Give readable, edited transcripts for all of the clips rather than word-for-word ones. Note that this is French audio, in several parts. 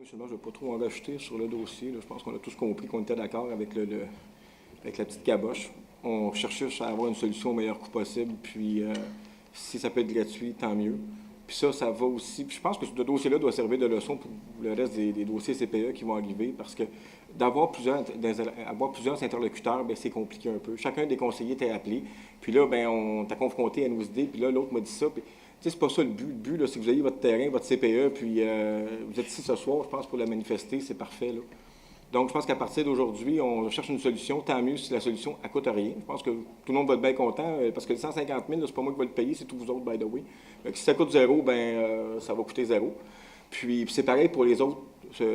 Monsieur le maire, je ne vais pas trop en rajouter sur le dossier. Là. Je pense qu'on a tous compris qu'on était d'accord avec, avec la petite caboche. On cherchait à avoir une solution au meilleur coût possible, puis si ça peut être gratuit, tant mieux. Puis ça va aussi. Puis je pense que ce dossier-là doit servir de leçon pour le reste des dossiers CPE qui vont arriver, parce que avoir plusieurs interlocuteurs, c'est compliqué un peu. Chacun des conseillers t'a appelé, puis là, on t'a confronté à nos idées, puis là, l'autre m'a dit ça. Puis, c'est pas ça le but. Le but, là, c'est que vous ayez votre terrain, votre CPE, puis vous êtes ici ce soir, je pense, pour la manifester, c'est parfait, là. Donc, je pense qu'à partir d'aujourd'hui, on cherche une solution. Tant mieux si la solution ne coûte rien. Je pense que tout le monde va être bien content, parce que les 150 000, c'est pas moi qui vais le payer, c'est tous vous autres, by the way. Donc, si ça coûte zéro, ça va coûter zéro. Puis c'est pareil pour les autres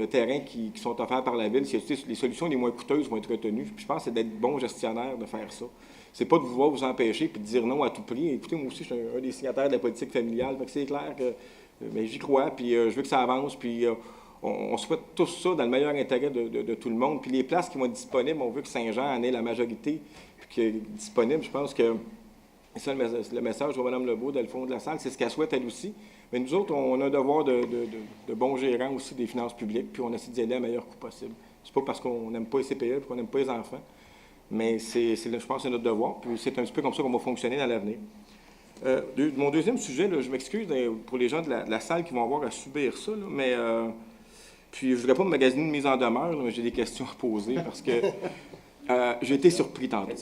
terrains qui sont offerts par la ville. Les solutions les moins coûteuses vont être retenues. Puis je pense que c'est d'être bon gestionnaire de faire ça. C'est pas de vouloir vous empêcher puis de dire non à tout prix. Écoutez, moi aussi, je suis un des signataires de la politique familiale. Fait que c'est clair que j'y crois, puis je veux que ça avance, puis on souhaite tout ça dans le meilleur intérêt de tout le monde. Puis les places qui vont être disponibles, on veut que Saint-Jean en ait la majorité puis qui est disponible. Je pense que c'est ça le message de Mme Lebeau, dans le fond de la salle, c'est ce qu'elle souhaite elle aussi. Mais nous autres, on a un devoir de bons gérants aussi des finances publiques, puis on essaie d'y aller à meilleur coût possible. C'est pas parce qu'on n'aime pas les CPE et qu'on n'aime pas les enfants, mais je pense que c'est notre devoir, puis c'est un petit peu comme ça qu'on va fonctionner dans l'avenir. Mon deuxième sujet, là, je m'excuse pour les gens de la salle qui vont avoir à subir ça, là, mais puis je ne voudrais pas me magasiner une mise en demeure, là, mais j'ai des questions à poser parce que j'ai été surpris tantôt.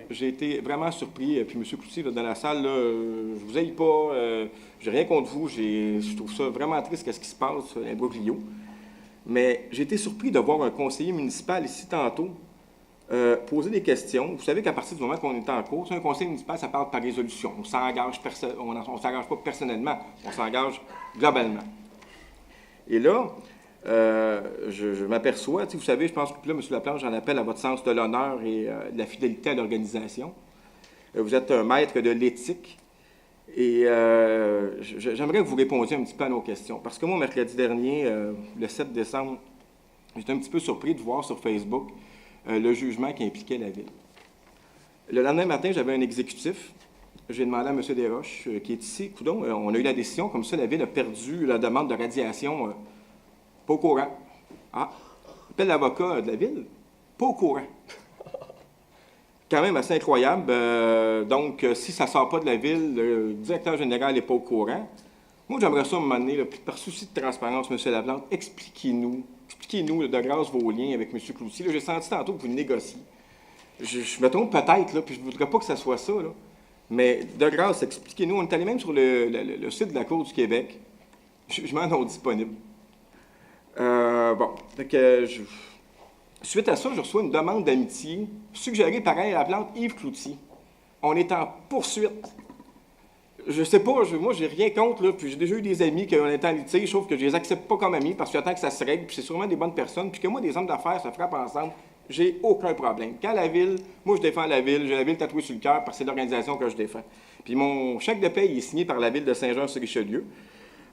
J'ai été vraiment surpris. Puis M. Cloutier, là, dans la salle, là, je vous haïs pas, j'ai rien contre vous. Je trouve ça vraiment triste qu'est-ce qui se passe à Imbroglio. Mais j'ai été surpris de voir un conseiller municipal ici tantôt poser des questions. Vous savez qu'à partir du moment qu'on est en cours, un conseil municipal, ça parle par résolution. On s'engage pas personnellement, on s'engage globalement. Et là, je m'aperçois, vous savez, je pense que là, M. Laplanche, j'en appelle à votre sens de l'honneur et de la fidélité à l'organisation. Vous êtes un maître de l'éthique et j'aimerais que vous répondiez un petit peu à nos questions. Parce que moi, mercredi dernier, le 7 décembre, j'étais un petit peu surpris de voir sur Facebook le jugement qui impliquait la Ville. Le lendemain matin, j'avais un exécutif. J'ai demandé à M. Desroches, qui est ici, coudonc, on a eu la décision, comme ça, la Ville a perdu la demande de radiation. Pas au courant. Ah, appelle l'avocat de la Ville. Pas au courant. Quand même assez incroyable. Donc, si ça ne sort pas de la Ville, le directeur général n'est pas au courant. Moi, j'aimerais ça, à un moment donné, par souci de transparence, M. Laplante, expliquez-nous de grâce vos liens avec M. Cloutier. J'ai senti tantôt que vous négociez. Je me trompe peut-être, là, puis je ne voudrais pas que ça soit ça, là. Mais de grâce, expliquez-nous. On est allé même sur le site de la Cour du Québec. Jugement non disponible. Suite à ça, je reçois une demande d'amitié suggérée par la plante Yves Cloutier. On est en poursuite. Je sais pas, moi, j'ai rien contre, là, puis j'ai déjà eu des amis qui ont été en litige, sauf que je les accepte pas comme amis parce que j'attends que ça se règle, puis c'est sûrement des bonnes personnes, puis que moi, des hommes d'affaires se frappent ensemble, j'ai aucun problème. Quand la Ville, moi, je défends la Ville, j'ai la Ville tatouée sur le cœur parce que c'est l'organisation que je défends. Puis mon chèque de paie, il est signé par la Ville de Saint-Jean-sur-Richelieu.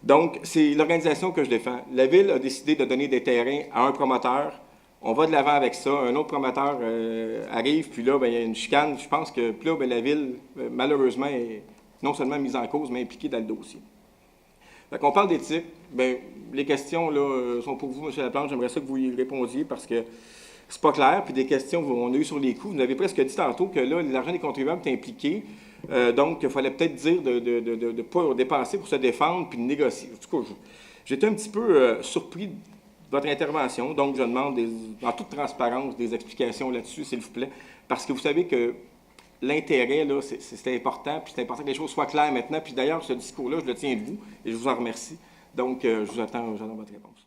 Donc, c'est l'organisation que je défends. La Ville a décidé de donner des terrains à un promoteur. On va de l'avant avec ça. Un autre promoteur arrive, puis là, il y a une chicane. Je pense que puis là, la Ville, malheureusement, est non seulement mise en cause, mais impliquée dans le dossier. Fait qu'on parle d'éthique. Les questions là, sont pour vous, M. Laplante. J'aimerais ça que vous y répondiez parce que c'est pas clair. Puis des questions qu'on a eues sur les coûts. Vous avez presque dit tantôt que là, l'argent des contribuables est impliqué. Donc, il fallait peut-être dire de ne pas dépenser pour se défendre puis de négocier. En tout cas, j'étais un petit peu surpris de votre intervention. Donc, je demande, en toute transparence, des explications là-dessus, s'il vous plaît. Parce que vous savez que l'intérêt, là, c'est important. Puis c'est important que les choses soient claires maintenant. Puis d'ailleurs, ce discours-là, je le tiens de vous et je vous en remercie. Donc, je vous attends votre réponse.